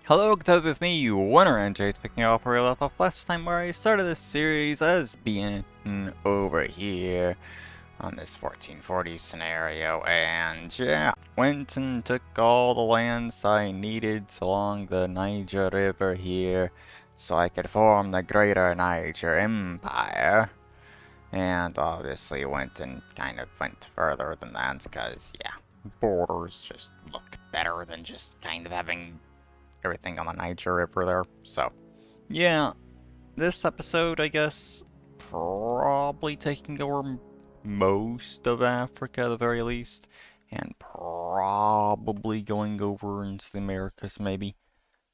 Hello, October with me, Winter and Jade's picking up where we left off last time, where I started this series as being over here on this 1440 scenario, and yeah, went and took all the lands I needed along the Niger River here so I could form the Greater Niger Empire. And obviously went and kind of went further than that because, yeah, borders just look better than just kind of having everything on the Niger River there. So, yeah, this episode, I guess, probably taking over most of Africa at the very least, and probably going over into the Americas maybe.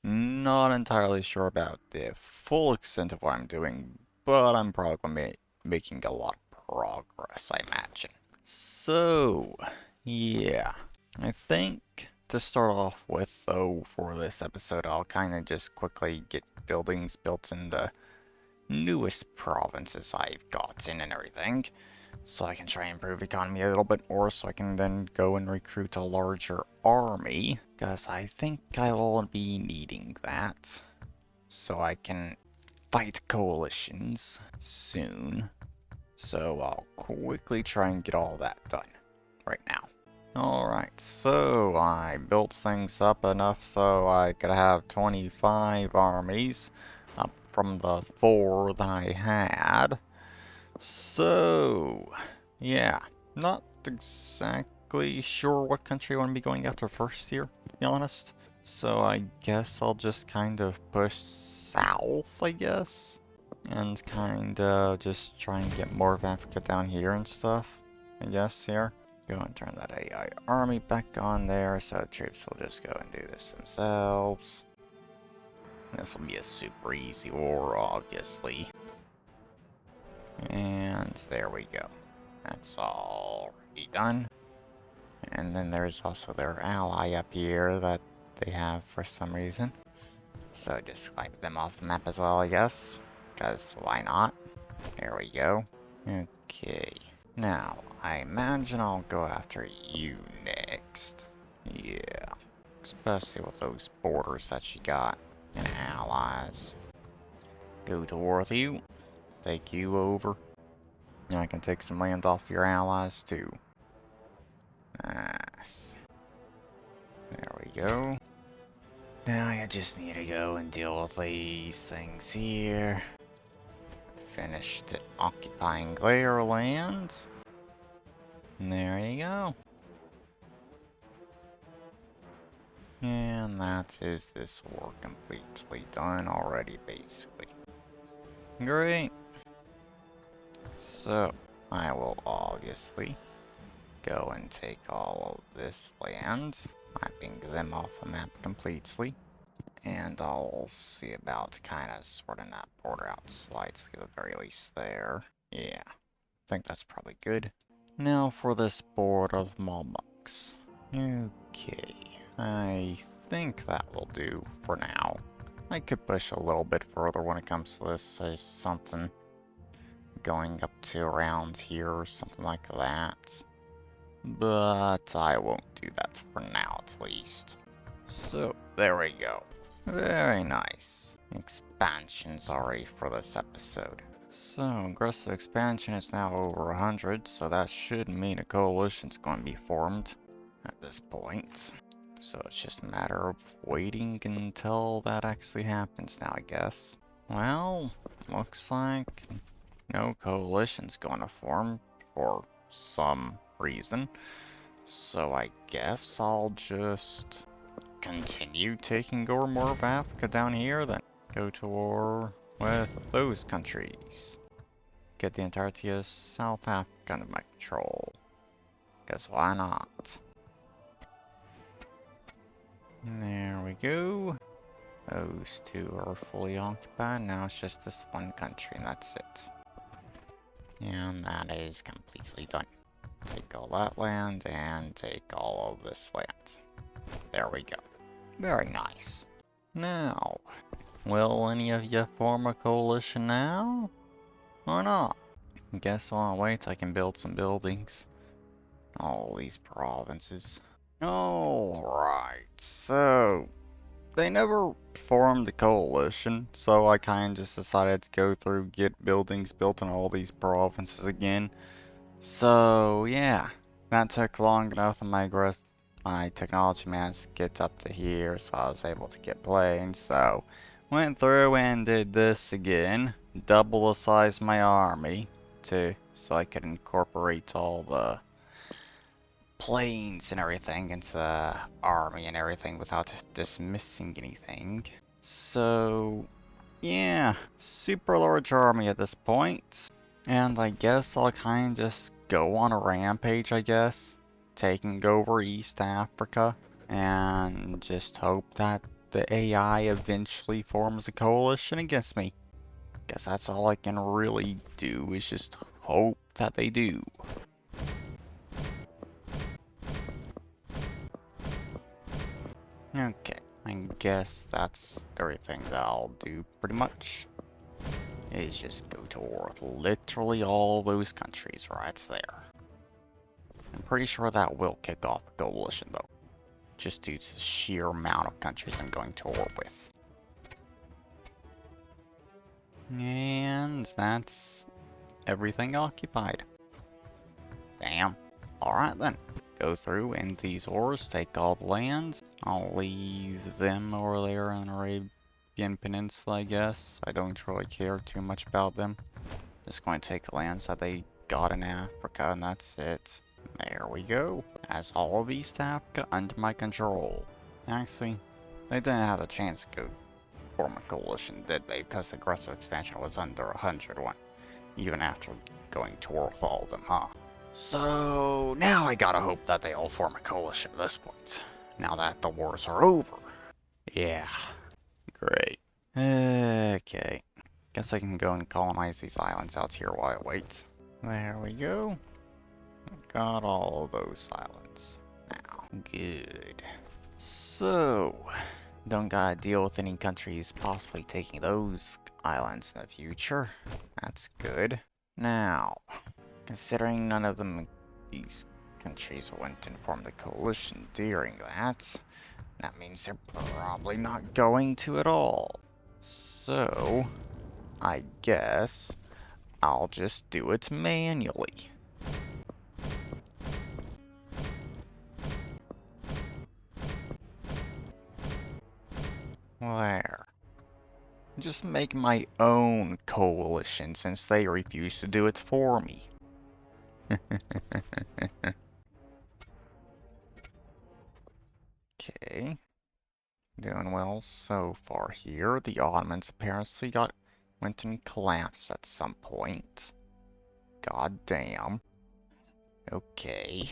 Not entirely sure about the full extent of what I'm doing, but I'm probably making a lot of progress, I imagine. So, yeah, I think to start off with, though, for this episode, I'll kind of just quickly get buildings built in the newest provinces I've gotten and everything, so I can try and improve economy a little bit more, so I can then go and recruit a larger army, because I think I will be needing that, so I can fight coalitions soon. So I'll quickly try and get all that done right now. Alright, so I built things up enough so I could have 25 armies, up from the 4 that I had. So, yeah, not exactly sure what country I want to be going after first here, to be honest. So I guess I'll just kind of push south, I guess. And kind of just try and get more of Africa down here and stuff, I guess, here. Go and turn that AI army back on there, so troops will just go and do this themselves. This will be a super easy war, obviously. And there we go. That's already done. And then there's also their ally up here that they have for some reason. So just wipe them off the map as well, I guess. Because why not? There we go. Okay. Now, I imagine I'll go after you next. Yeah. Especially with those borders that you got and allies. Go toward you. Take you over. And I can take some land off your allies too. Nice. There we go. Now I just need to go and deal with these things here. Finished occupying their lands. And there you go. And that is this war completely done already, basically. Great. So, I will obviously go and take all of this land, wiping them off the map completely. And I'll see about kind of sorting that border out slightly, at the very least there. Yeah, I think that's probably good. Now for this board of Malmucks. Okay, I think that will do for now. I could push a little bit further when it comes to this, say something going up to around here or something like that. But I won't do that for now, at least. So, there we go. Very nice. Expansions already for this episode. So, aggressive expansion is now over 100, so that should mean a coalition's going to be formed at this point. So it's just a matter of waiting until that actually happens now, I guess. Well, looks like no coalition's going to form for some reason. So I guess I'll just continue taking over more of Africa down here, then go to war with those countries. Get the entirety of South Africa under my control. Guess why not? There we go. Those two are fully occupied. Now it's just this one country, and that's it. And that is completely done. Take all that land and take all of this land. There we go. Very nice. Now, will any of you form a coalition now? Or not? Guess I'll wait. I can build some buildings. All these provinces. Alright, so they never formed a coalition, so I kind of just decided to go through, get buildings built in all these provinces again. So yeah, that took long enough in my technology mass gets up to here, so I was able to get planes. So went through and did this again, double the size of my army so I could incorporate all the planes and everything into the army and everything without dismissing anything. So yeah, super large army at this point. And I guess I'll kind of just go on a rampage, I guess. Taking over East Africa. And just hope that the AI eventually forms a coalition against me. Guess that's all I can really do, is just hope that they do. Okay, I guess that's everything that I'll do pretty much. Is just go to war with literally all those countries right there. I'm pretty sure that will kick off a coalition though, just due to the sheer amount of countries I'm going to war with. And that's everything occupied. Damn. Alright then. Go through, end these wars, take all the lands. I'll leave them over there in Arabian Peninsula, I guess. I don't really care too much about them. Just going to take the lands that they got in Africa, and that's it. There we go. Has all of East Africa under my control. Actually, they didn't have a chance to go form a coalition, did they? Because aggressive expansion was under 101, even after going to war with all of them, huh? So now I gotta hope that they all form a coalition at this point. Now that the wars are over. Yeah, great. Okay. Guess I can go and colonize these islands out here while I wait. There we go. Got all of those islands now. Good. So, don't gotta deal with any countries possibly taking those islands in the future. That's good. Now, considering none of these countries went and formed a coalition during that means they're probably not going to at all. So, I guess I'll just do it manually. There. Just make my own coalition since they refuse to do it for me. Okay. Doing well so far here. The Ottomans apparently went and collapsed at some point. God damn. Okay.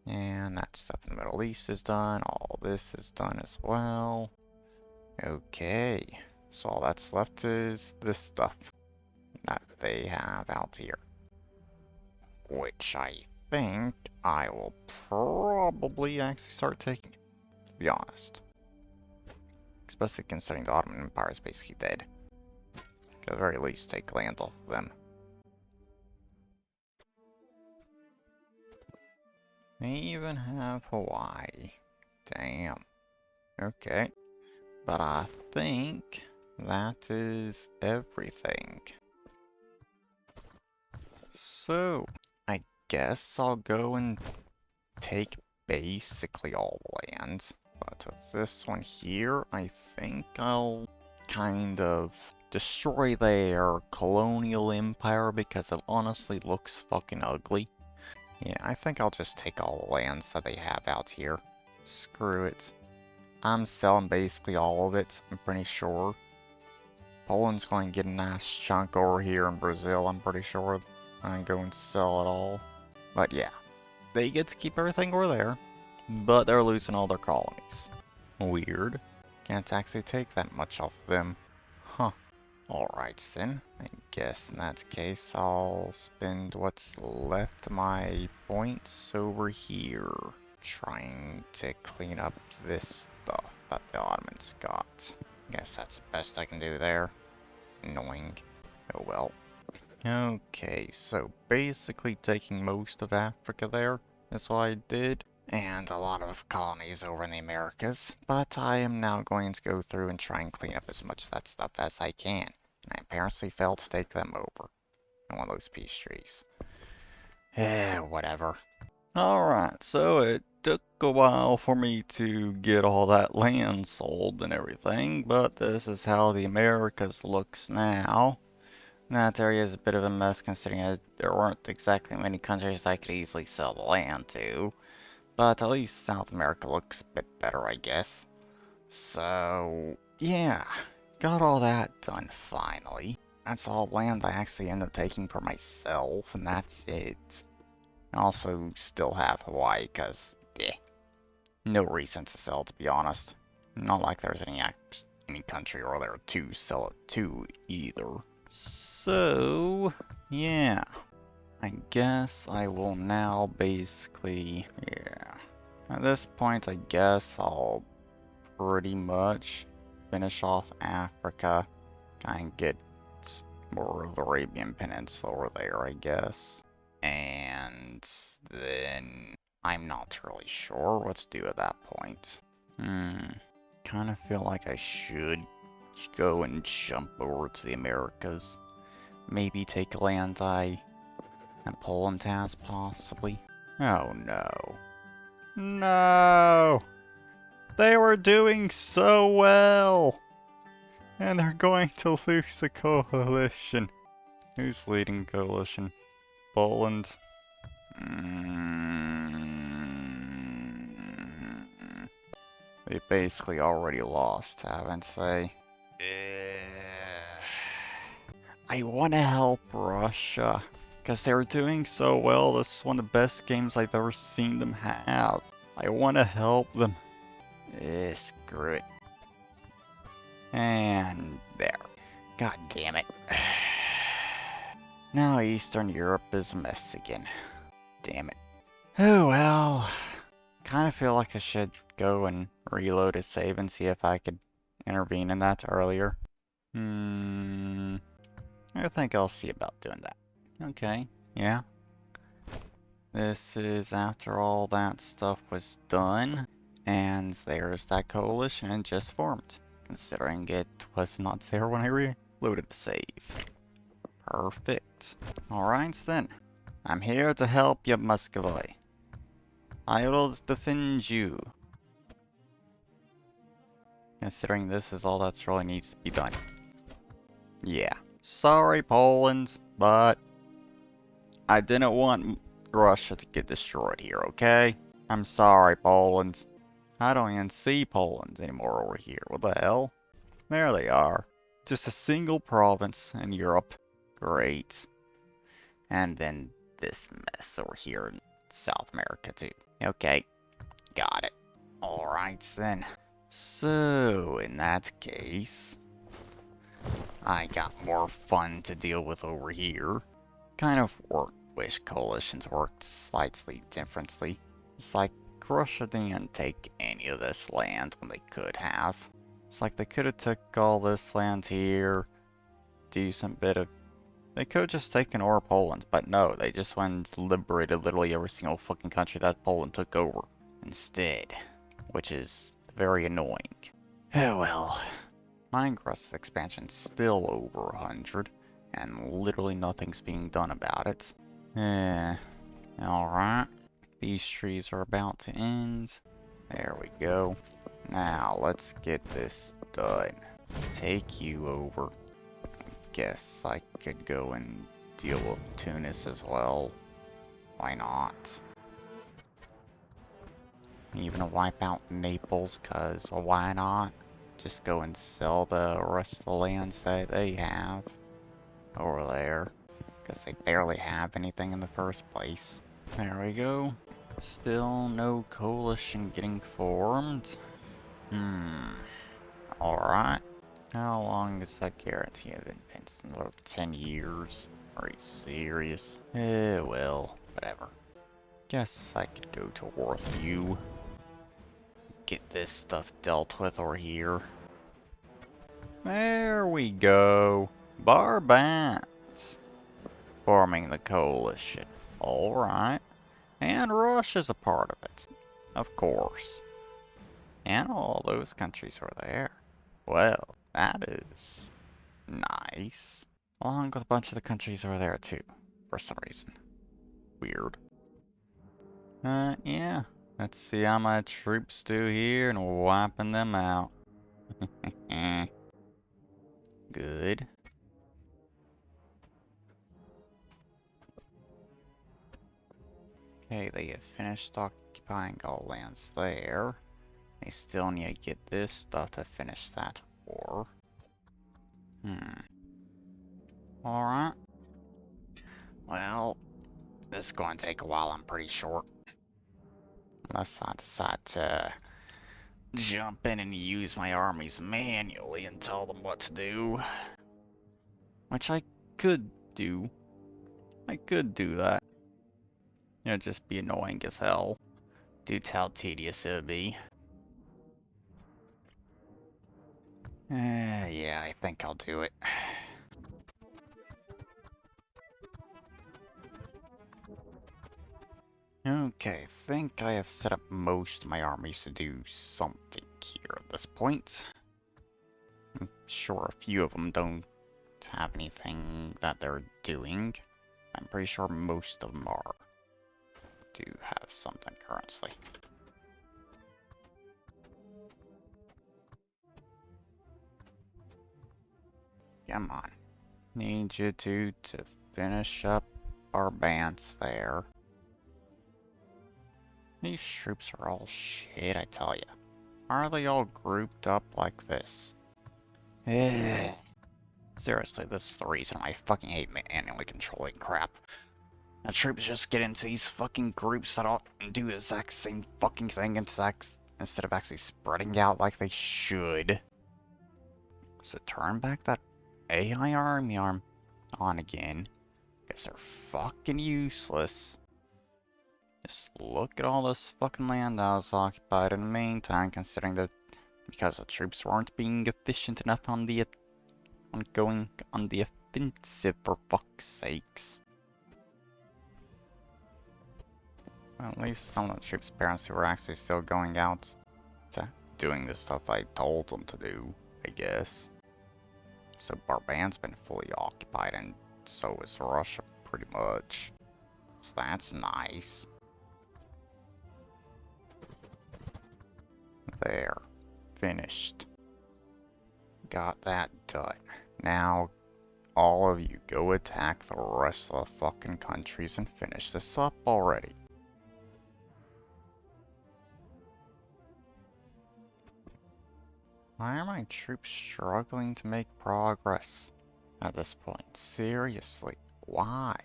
And that stuff in the Middle East is done. All this is done as well. Okay. So all that's left is this stuff that they have out here. Which I think I will probably actually start taking, to be honest. Especially considering the Ottoman Empire is basically dead. At the very least, take land off of them. They even have Hawaii. Damn. Okay. But I think that is everything. So, I guess I'll go and take basically all the lands. But with this one here, I think I'll kind of destroy their colonial empire because it honestly looks fucking ugly. Yeah, I think I'll just take all the lands that they have out here. Screw it. I'm selling basically all of it, I'm pretty sure. Poland's going to get a nice chunk over here in Brazil, I'm pretty sure. I go and sell it all. But yeah, they get to keep everything over there, but they're losing all their colonies. Weird. Can't actually take that much off them. Huh. Alright then, I guess in that case I'll spend what's left of my points over here trying to clean up this stuff that the Ottomans got. Guess that's the best I can do there. Annoying. Oh well. Okay, so basically taking most of Africa there is what I did, and a lot of colonies over in the Americas, but I am now going to go through and try and clean up as much of that stuff as I can. And I apparently failed to take them over in one of those peace trees. Whatever. Alright, so it took a while for me to get all that land sold and everything, but this is how the Americas looks now. That area is a bit of a mess considering that there weren't exactly many countries I could easily sell the land to. But at least South America looks a bit better, I guess. So, yeah, got all that done finally. That's all land I actually ended up taking for myself, and that's it. I also still have Hawaii, because, no reason to sell, to be honest. Not like there's any country or there to sell it to either. So, yeah. I guess I will now basically, At this point, I guess I'll pretty much finish off Africa. Kind of get more of the Arabian Peninsula over there, I guess. And then I'm not really sure what to do at that point. Kind of feel like I should go and jump over to the Americas. Maybe take Landai and Poland has, possibly. Oh no. No! They were doing so well! And they're going to lose the coalition. Who's leading coalition? Poland? They basically already lost, haven't they? I want to help Russia. Because they were doing so well, this is one of the best games I've ever seen them have. I want to help them. Screw it. And there. God damn it. Now Eastern Europe is a mess again. Damn it. Oh well. Kind of feel like I should go and reload a save and see if I could intervene in that earlier. I think I'll see about doing that. Okay, yeah. This is after all that stuff was done, and there's that coalition and just formed, considering it was not there when I reloaded the save. Perfect. Alright then, I'm here to help you, Muscovy. I will defend you. Considering this is all that's really needs to be done. Yeah. Sorry, Poland, but I didn't want Russia to get destroyed here, okay? I'm sorry, Poland. I don't even see Poland anymore over here. What the hell? There they are. Just a single province in Europe. Great. And then this mess over here in South America, too. Okay. Got it. Alright, then. So, in that case, I got more fun to deal with over here. Kind of wish coalitions worked slightly differently. It's like Russia didn't take any of this land when they could have. It's like they could have took all this land here, decent bit of... They could have just taken over Poland, but no, they just went and liberated literally every single fucking country that Poland took over instead, which is very annoying. Oh well. My aggressive expansion's still over 100, and literally nothing's being done about it. Alright. These trees are about to end. There we go. Now, let's get this done. Take you over. Guess I could go and deal with Tunis as well. Why not? Even wipe out Naples, cause why not? Just go and sell the rest of the lands that they have over there. Because they barely have anything in the first place. There we go. Still no coalition getting formed. Alright. How long is that guarantee of independence? Another 10 years? Are you serious? Well, whatever. Guess I could go to war with you. Get this stuff dealt with over here. There we go. Barbats. Forming the coalition. Alright. And Russia's a part of it. Of course. And all those countries are there. Well, that is nice. Along with a bunch of the countries over there too, for some reason. Weird. Yeah. Let's see how my troops do here and wiping them out. Good. Okay, they have finished occupying all lands there. They still need to get this stuff to finish that war. Alright. Well, this is going to take a while, I'm pretty sure. Unless I decide to jump in and use my armies manually and tell them what to do. Which I could do. I could do that. It'd just be annoying as hell. Due to how tedious it would be. Yeah, I think I'll do it. Okay, I think I have set up most of my armies to do something here at this point. I'm sure a few of them don't have anything that they're doing. I'm pretty sure most of them do have something currently. Come on. Need you to finish up our bands there. These troops are all shit, I tell ya. Why are they all grouped up like this? Seriously, this is the reason I fucking hate manually controlling crap. The troops just get into these fucking groups that all do the exact same fucking thing instead of actually spreading out like they should. So turn back that AI army arm on again, because they're fucking useless. Just look at all this fucking land that was occupied in the meantime, considering that because the troops weren't being efficient enough on going on the offensive, for fuck's sakes. Well, at least some of the troops' parents who were actually still going out to doing the stuff I told them to do, I guess. So Barban's been fully occupied, and so is Russia pretty much. So that's nice. There. Finished. Got that done. Now, all of you go attack the rest of the fucking countries and finish this up already. Why are my troops struggling to make progress at this point? Seriously, why?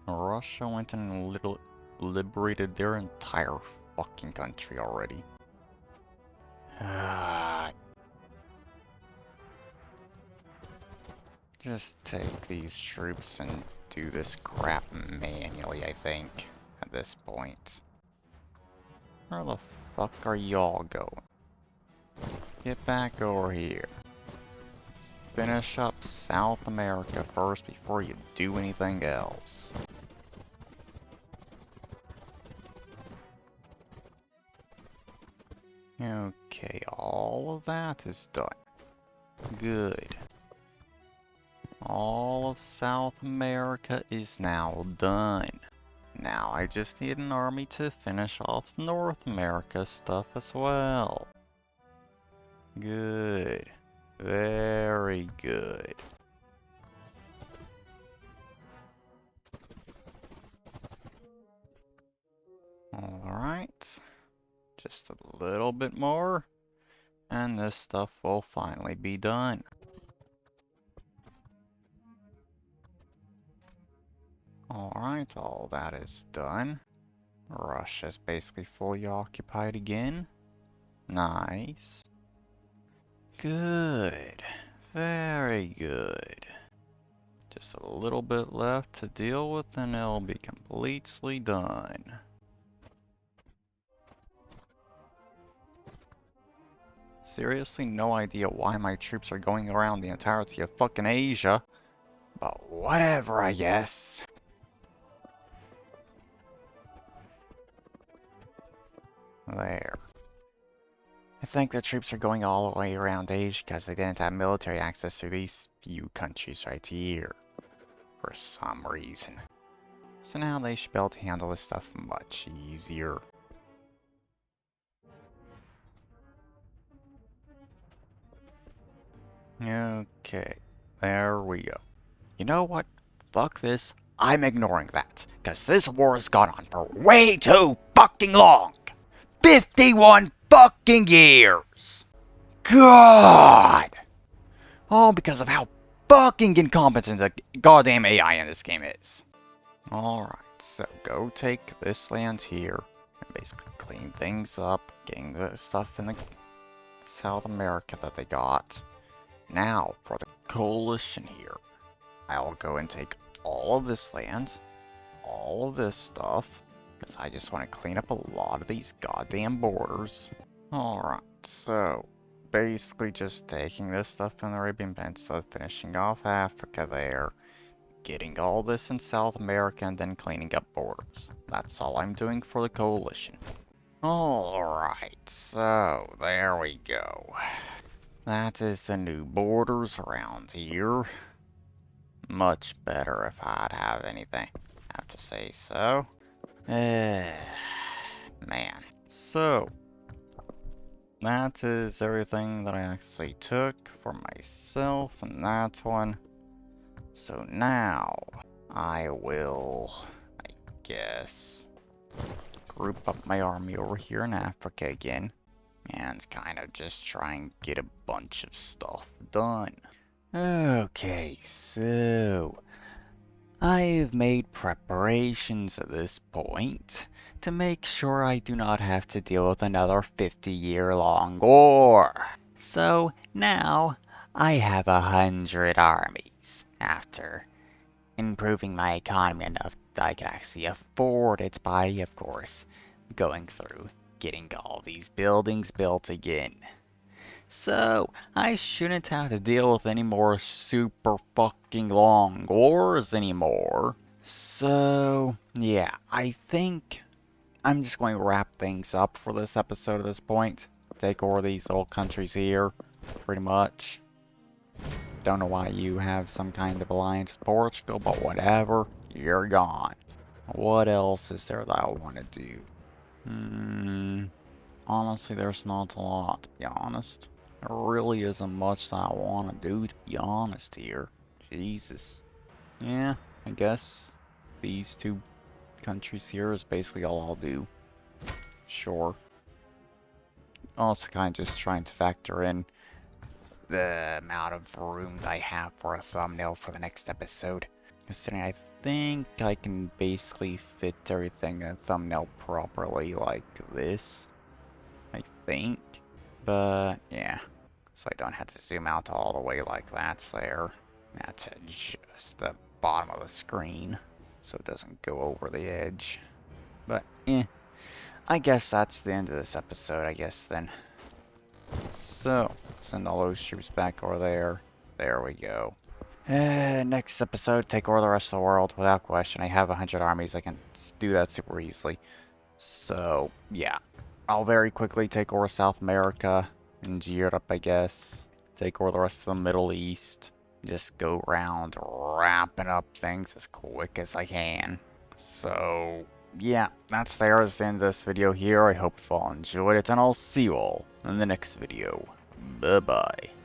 Russia went and liberated their entire fucking country already. Just take these troops and do this crap manually, I think, at this point. Where the fuck are y'all going? Get back over here. Finish up South America first before you do anything else. Okay, all of that is done. Good. All of South America is now done. Now I just need an army to finish off North America stuff as well. Good. Very good. Alright. Just a little bit more, and this stuff will finally be done. Alright, all that is done. Russia's basically fully occupied again. Nice. Good. Very good. Just a little bit left to deal with and it'll be completely done. Seriously, no idea why my troops are going around the entirety of fucking Asia. But whatever, I guess. There. I think the troops are going all the way around Asia because they didn't have military access to these few countries right here. For some reason. So now they should be able to handle this stuff much easier. Okay, there we go. You know what? Fuck this. I'm ignoring that. Because this war has gone on for way too fucking long. 51 fucking years. God. All because of how fucking incompetent the goddamn AI in this game is. Alright, so go take this land here and basically clean things up, getting the stuff in the South America that they got. Now, for the coalition here, I'll go and take all of this land, all of this stuff, because I just want to clean up a lot of these goddamn borders. Alright, so basically just taking this stuff in the Arabian Peninsula, finishing off Africa there, getting all this in South America, and then cleaning up borders. That's all I'm doing for the coalition. Alright, so there we go. That is the new borders around here. Much better if I'd have anything. I have to say so. Man. So, that is everything that I actually took for myself in that one. So now, I will, I guess, group up my army over here in Africa again. And kind of just try and get a bunch of stuff done. Okay, so I've made preparations at this point to make sure I do not have to deal with another 50-year-long war. So now I have 100 armies after improving my economy enough that I can actually afford it by, of course, going through getting all these buildings built again. So, I shouldn't have to deal with any more super fucking long wars anymore. So, yeah, I think I'm just going to wrap things up for this episode at this point. Take over these little countries here, pretty much. Don't know why you have some kind of alliance with Portugal, but whatever, you're gone. What else is there that I want to do? Honestly, there's not a lot, to be honest. There really isn't much that I want to do, to be honest here. Jesus. Yeah, I guess these two countries here is basically all I'll do. Sure. Also kind of just trying to factor in the amount of room that I have for a thumbnail for the next episode. Considering I think I can basically fit everything in a thumbnail properly like this. I think. But, yeah. So I don't have to zoom out all the way like that's there. That's just the bottom of the screen. So it doesn't go over the edge. But, I guess that's the end of this episode, I guess, then. So, send all those troops back over there. There we go. Next episode, take over the rest of the world without question. I have 100 armies. I can do that super easily. So, yeah. I'll very quickly take over South America and Europe, I guess. Take over the rest of the Middle East. Just go around wrapping up things as quick as I can. So, yeah, that's the end of this video here. I hope you all enjoyed it, and I'll see you all in the next video. Bye-bye.